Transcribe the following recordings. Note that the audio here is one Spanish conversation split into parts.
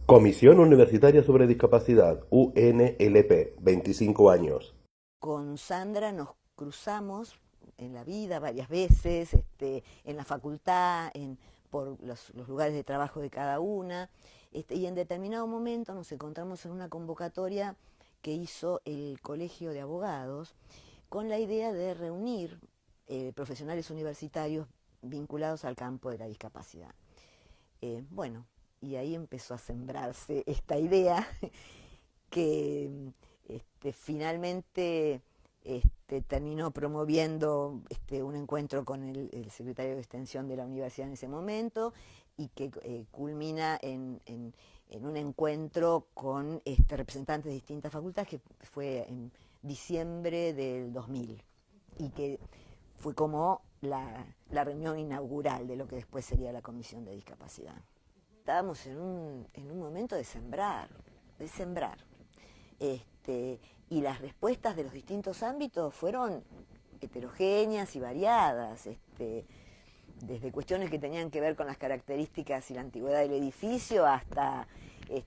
Comisión Universitaria sobre Discapacidad, UNLP, 25 años. Con Sandra nos cruzamos en la vida varias veces, en la facultad, por los lugares de trabajo de cada una, y en determinado momento nos encontramos en una convocatoria que hizo el Colegio de Abogados con la idea de reunir profesionales universitarios vinculados al campo de la discapacidad. Bueno, y ahí empezó a sembrarse esta idea que finalmente terminó promoviendo un encuentro con el secretario de Extensión de la universidad en ese momento y que culmina en un encuentro con representantes de distintas facultades que fue en diciembre del 2000 y que fue como la reunión inaugural de lo que después sería la Comisión de Discapacidad. Estábamos en un momento de sembrar. Y las respuestas de los distintos ámbitos fueron heterogéneas y variadas, desde cuestiones que tenían que ver con las características y la antigüedad del edificio hasta,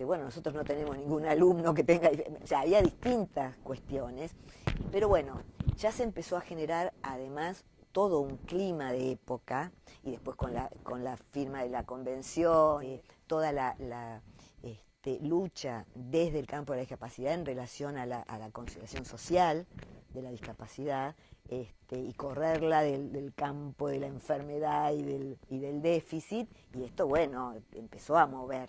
bueno, nosotros no tenemos ningún alumno que tenga, o sea, había distintas cuestiones, pero bueno, ya se empezó a generar además todo un clima de época, y después con la firma de la convención, toda la lucha desde el campo de la discapacidad en relación a la consideración social de la discapacidad, y correrla del campo de la enfermedad y del déficit, y esto, bueno, empezó a mover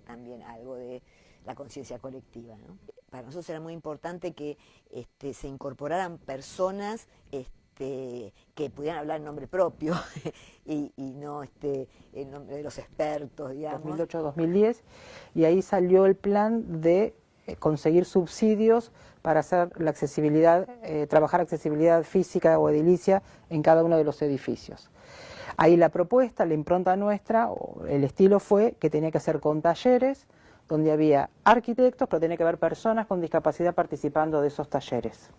también algo de la conciencia colectiva, ¿no? Para nosotros era muy importante que se incorporaran personas que pudieran hablar en nombre propio y no en nombre de los expertos, digamos. 2008-2010, y ahí salió el plan de conseguir subsidios para hacer la accesibilidad, trabajar accesibilidad física o edilicia en cada uno de los edificios. Ahí la propuesta, la impronta nuestra, o el estilo fue que tenía que ser con talleres, donde había arquitectos, pero tenía que haber personas con discapacidad participando de esos talleres.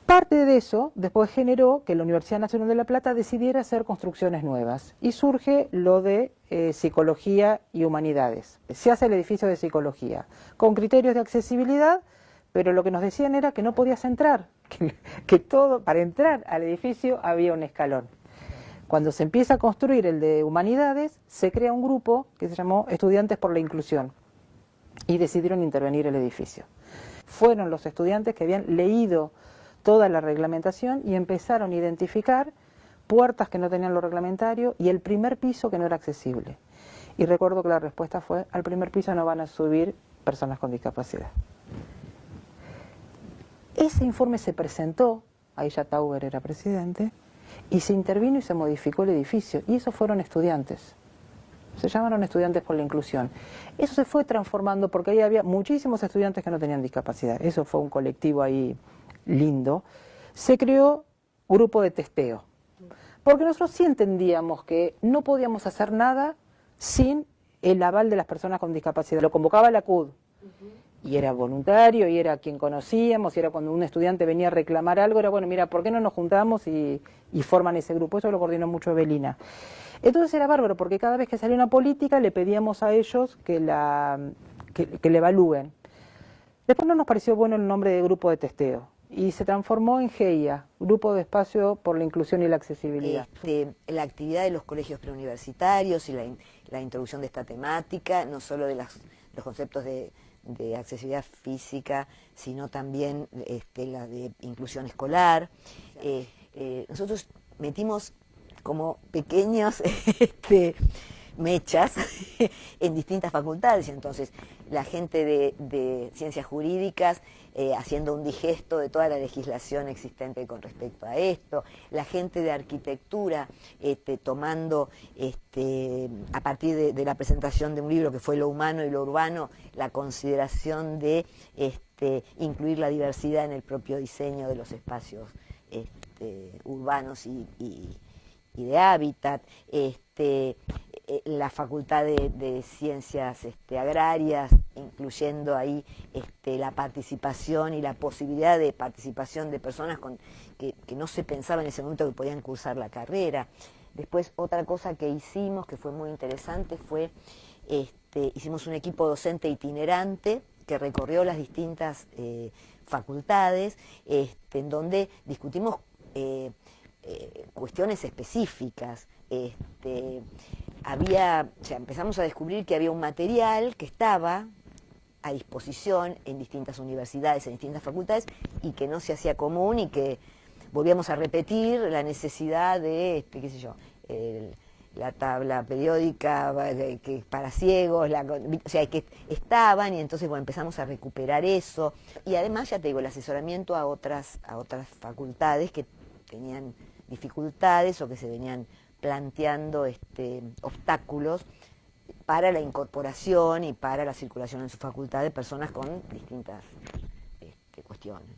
Parte de eso después generó que la Universidad Nacional de La Plata decidiera hacer construcciones nuevas y surge lo de psicología y humanidades. Se hace el edificio de psicología con criterios de accesibilidad, pero lo que nos decían era que no podías entrar, que todo, para entrar al edificio había un escalón. Cuando se empieza a construir el de humanidades, se crea un grupo que se llamó Estudiantes por la Inclusión y decidieron intervenir el edificio. Fueron los estudiantes que habían leído toda la reglamentación y empezaron a identificar puertas que no tenían lo reglamentario y el primer piso que no era accesible. Y recuerdo que la respuesta fue: al primer piso no van a subir personas con discapacidad. Ese informe se presentó, ahí ya Tauber era presidente, y se intervino y se modificó el edificio, y esos fueron estudiantes. Se llamaron Estudiantes por la Inclusión. Eso se fue transformando porque ahí había muchísimos estudiantes que no tenían discapacidad. Eso fue un colectivo ahí lindo. Se creó grupo de testeo, porque nosotros sí entendíamos que no podíamos hacer nada sin el aval de las personas con discapacidad. Lo convocaba la CUD, y era voluntario, y era quien conocíamos, y era cuando un estudiante venía a reclamar algo, era bueno, mira, ¿por qué no nos juntamos y forman ese grupo? Eso lo coordinó mucho Evelina. Entonces era bárbaro, porque cada vez que salía una política le pedíamos a ellos que la evalúen. Después no nos pareció bueno el nombre de grupo de testeo, y se transformó en GEIA, Grupo de Espacio por la Inclusión y la Accesibilidad. La actividad de los colegios preuniversitarios y la introducción de esta temática, no solo de los conceptos de accesibilidad física, sino también la de inclusión escolar. Nosotros metimos como pequeños mechas en distintas facultades, entonces la gente de ciencias jurídicas haciendo un digesto de toda la legislación existente con respecto a esto, la gente de arquitectura tomando a partir de la presentación de un libro que fue Lo humano y lo urbano, la consideración de incluir la diversidad en el propio diseño de los espacios urbanos y de hábitat, la Facultad de Ciencias Agrarias, incluyendo ahí la participación y la posibilidad de participación de personas que no se pensaba en ese momento que podían cursar la carrera. Después, otra cosa que hicimos que fue muy interesante fue hicimos un equipo docente itinerante que recorrió las distintas facultades, en donde discutimos cuestiones específicas. Empezamos a descubrir que había un material que estaba a disposición en distintas universidades, en distintas facultades, y que no se hacía común, y que volvíamos a repetir la necesidad de, qué sé yo, la tabla periódica que para ciegos, o sea, que estaban, y entonces bueno, empezamos a recuperar eso. Y además, ya te digo, el asesoramiento a otras facultades que tenían dificultades o que se venían planteando obstáculos para la incorporación y para la circulación en su facultad de personas con distintas cuestiones.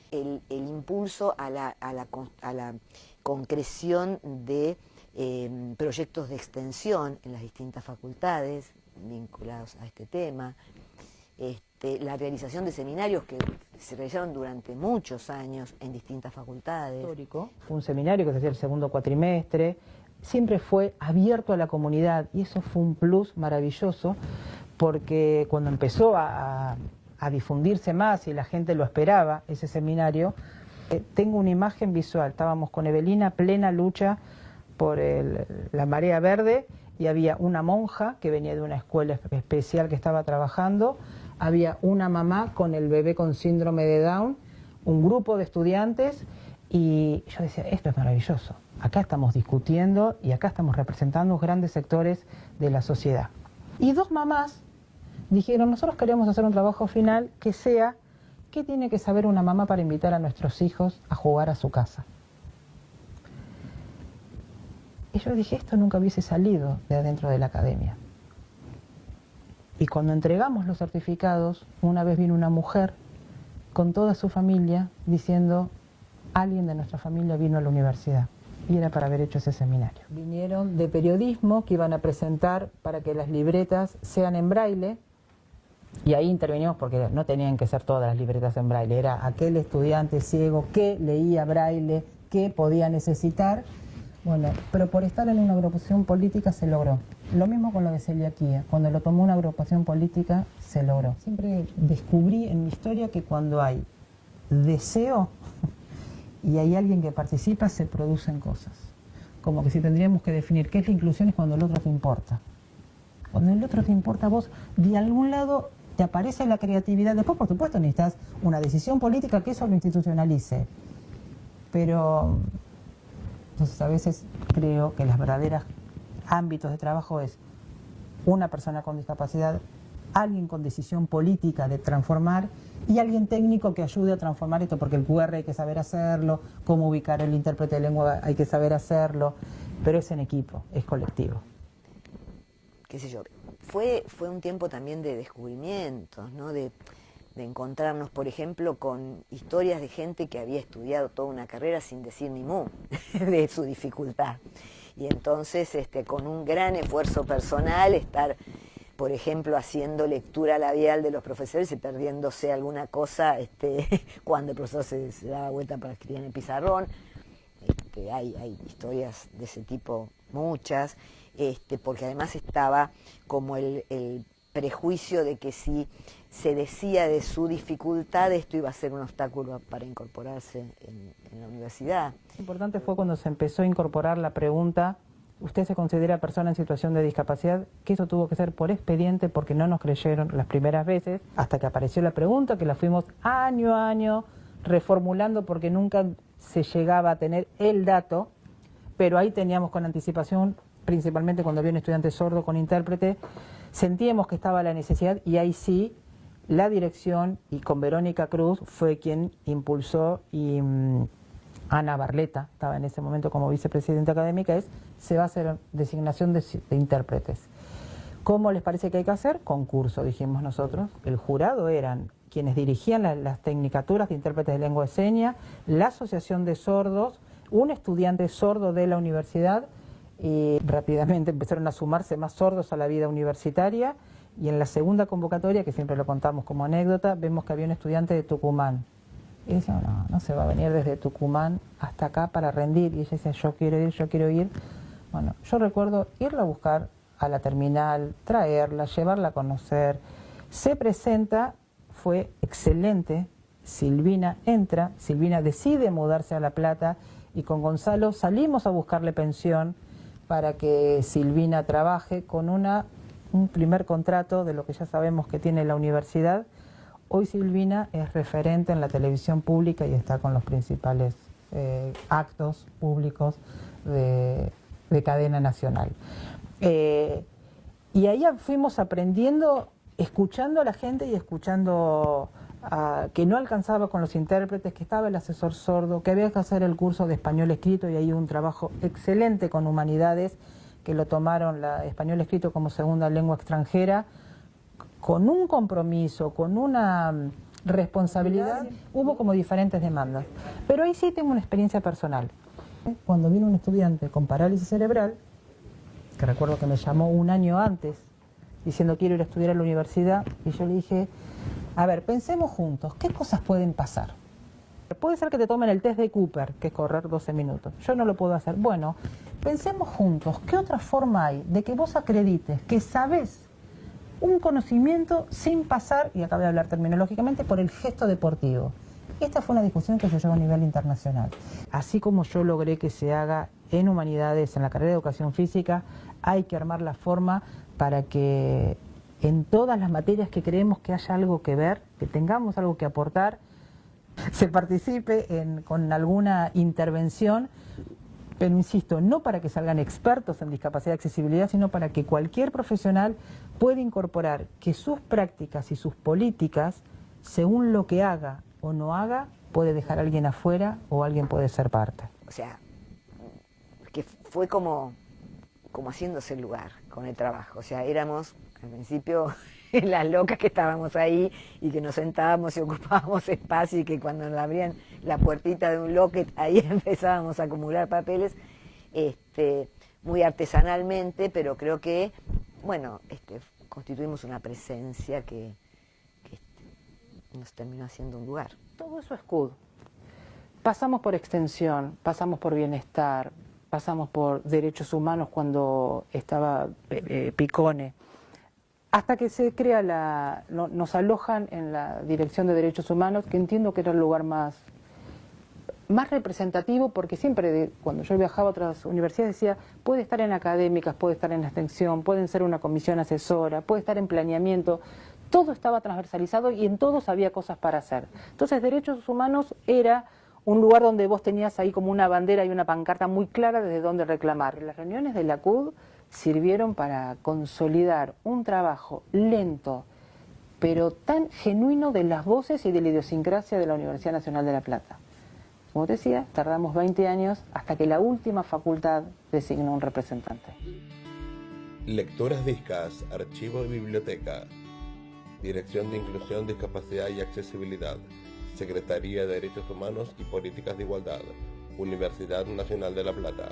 El impulso a la concreción de proyectos de extensión en las distintas facultades vinculados a este tema, la realización de seminarios que se realizaron durante muchos años en distintas facultades. Histórico, fue un seminario que se hacía el segundo cuatrimestre, siempre fue abierto a la comunidad y eso fue un plus maravilloso porque cuando empezó a difundirse más y la gente lo esperaba, ese seminario, tengo una imagen visual, estábamos con Evelina, plena lucha por la marea verde, y había una monja que venía de una escuela especial que estaba trabajando, había una mamá con el bebé con síndrome de Down, un grupo de estudiantes, y yo decía, esto es maravilloso, acá estamos discutiendo y acá estamos representando grandes sectores de la sociedad. Y dos mamás dijeron, nosotros queremos hacer un trabajo final que sea, ¿qué tiene que saber una mamá para invitar a nuestros hijos a jugar a su casa? Y yo dije, esto nunca hubiese salido de adentro de la academia. Y cuando entregamos los certificados, una vez vino una mujer con toda su familia diciendo, alguien de nuestra familia vino a la universidad. Y era para haber hecho ese seminario. Vinieron de periodismo que iban a presentar para que las libretas sean en braille. Y ahí intervenimos porque no tenían que ser todas las libretas en braille. Era aquel estudiante ciego que leía braille, que podía necesitar. Bueno, pero por estar en una agrupación política se logró. Lo mismo con lo de celiaquía. Cuando lo tomó una agrupación política, se logró. Siempre descubrí en mi historia que cuando hay deseo y hay alguien que participa, se producen cosas. Como que si tendríamos que definir qué es la inclusión es cuando el otro te importa. Cuando el otro te importa a vos, de algún lado te aparece la creatividad. Después, por supuesto, necesitas una decisión política que eso lo institucionalice. Pero entonces a veces creo que los verdaderos ámbitos de trabajo es una persona con discapacidad, alguien con decisión política de transformar y alguien técnico que ayude a transformar esto, porque el QR hay que saber hacerlo, cómo ubicar el intérprete de lengua hay que saber hacerlo, pero es en equipo, es colectivo. Qué sé yo, fue un tiempo también de descubrimientos, ¿no? De encontrarnos, por ejemplo, con historias de gente que había estudiado toda una carrera sin decir ni mu de su dificultad. Y entonces, con un gran esfuerzo personal, estar, por ejemplo, haciendo lectura labial de los profesores y perdiéndose alguna cosa cuando el profesor se daba vuelta para escribir en el pizarrón. Hay historias de ese tipo, muchas, porque además estaba como el prejuicio de que si se decía de su dificultad, esto iba a ser un obstáculo para incorporarse en la universidad. Lo importante fue cuando se empezó a incorporar la pregunta, ¿usted se considera persona en situación de discapacidad? Que eso tuvo que ser por expediente porque no nos creyeron las primeras veces, hasta que apareció la pregunta, que la fuimos año a año reformulando porque nunca se llegaba a tener el dato, pero ahí teníamos con anticipación, principalmente cuando había un estudiante sordo con intérprete, sentíamos que estaba la necesidad y ahí sí, la dirección y con Verónica Cruz fue quien impulsó y Ana Barleta, estaba en ese momento como vicepresidenta académica, se va a hacer designación de intérpretes. ¿Cómo les parece que hay que hacer? Concurso, dijimos nosotros. El jurado eran quienes dirigían las tecnicaturas de intérpretes de lengua de señas, la Asociación de Sordos, un estudiante sordo de la universidad, y rápidamente empezaron a sumarse más sordos a la vida universitaria, y en la segunda convocatoria, que siempre lo contamos como anécdota, vemos que había un estudiante de Tucumán. Y decíamos, no se va a venir desde Tucumán hasta acá para rendir. Y ella decía, yo quiero ir. Bueno, yo recuerdo irlo a buscar a la terminal, traerla, llevarla a conocer. Se presenta, fue excelente. Silvina entra, Silvina decide mudarse a La Plata y con Gonzalo salimos a buscarle pensión para que Silvina trabaje con un primer contrato de lo que ya sabemos que tiene la universidad. Hoy Silvina es referente en la televisión pública y está con los principales actos públicos de cadena nacional. Y ahí fuimos aprendiendo, escuchando a la gente y escuchando que no alcanzaba con los intérpretes, que estaba el asesor sordo, que había que hacer el curso de español escrito, y ahí un trabajo excelente con humanidades, que lo tomaron la español escrito como segunda lengua extranjera, con un compromiso, con una responsabilidad. Hubo como diferentes demandas. Pero ahí sí tengo una experiencia personal. Cuando vino un estudiante con parálisis cerebral, que recuerdo que me llamó un año antes, diciendo quiero ir a estudiar a la universidad, y yo le dije, a ver, pensemos juntos, ¿qué cosas pueden pasar? Puede ser que te tomen el test de Cooper, que es correr 12 minutos. Yo no lo puedo hacer. Bueno, pensemos juntos, ¿qué otra forma hay de que vos acredites que sabés un conocimiento sin pasar, y acá voy a hablar terminológicamente, por el gesto deportivo? Esta fue una discusión que se llevó a nivel internacional. Así como yo logré que se haga en humanidades, en la carrera de educación física, hay que armar la forma para que en todas las materias que creemos que haya algo que ver, que tengamos algo que aportar, se participe con alguna intervención, pero insisto, no para que salgan expertos en discapacidad y accesibilidad, sino para que cualquier profesional pueda incorporar que sus prácticas y sus políticas, según lo que haga o no haga, puede dejar a alguien afuera o alguien puede ser parte. O sea, que fue como haciéndose el lugar con el trabajo. O sea, éramos al principio las locas que estábamos ahí y que nos sentábamos y ocupábamos espacio, y que cuando nos abrían la puertita de un locket, ahí empezábamos a acumular papeles, muy artesanalmente, pero creo que, bueno, constituimos una presencia que nos terminó haciendo un lugar. Todo eso es CUD. Pasamos por extensión, pasamos por bienestar, pasamos por derechos humanos cuando estaba Picone, hasta que se crea nos alojan en la Dirección de Derechos Humanos, que entiendo que era el lugar más representativo, porque siempre cuando yo viajaba a otras universidades decía, puede estar en académicas, puede estar en extensión, pueden ser una comisión asesora, puede estar en planeamiento. Todo estaba transversalizado y en todos había cosas para hacer. Entonces, Derechos Humanos era un lugar donde vos tenías ahí como una bandera y una pancarta muy clara desde dónde reclamar. Las reuniones de la CUD sirvieron para consolidar un trabajo lento, pero tan genuino, de las voces y de la idiosincrasia de la Universidad Nacional de La Plata. Como te decía, tardamos 20 años hasta que la última facultad designó un representante. Lecturas Discas, Archivo y Biblioteca. Dirección de Inclusión, Discapacidad y Accesibilidad. Secretaría de Derechos Humanos y Políticas de Igualdad. Universidad Nacional de La Plata.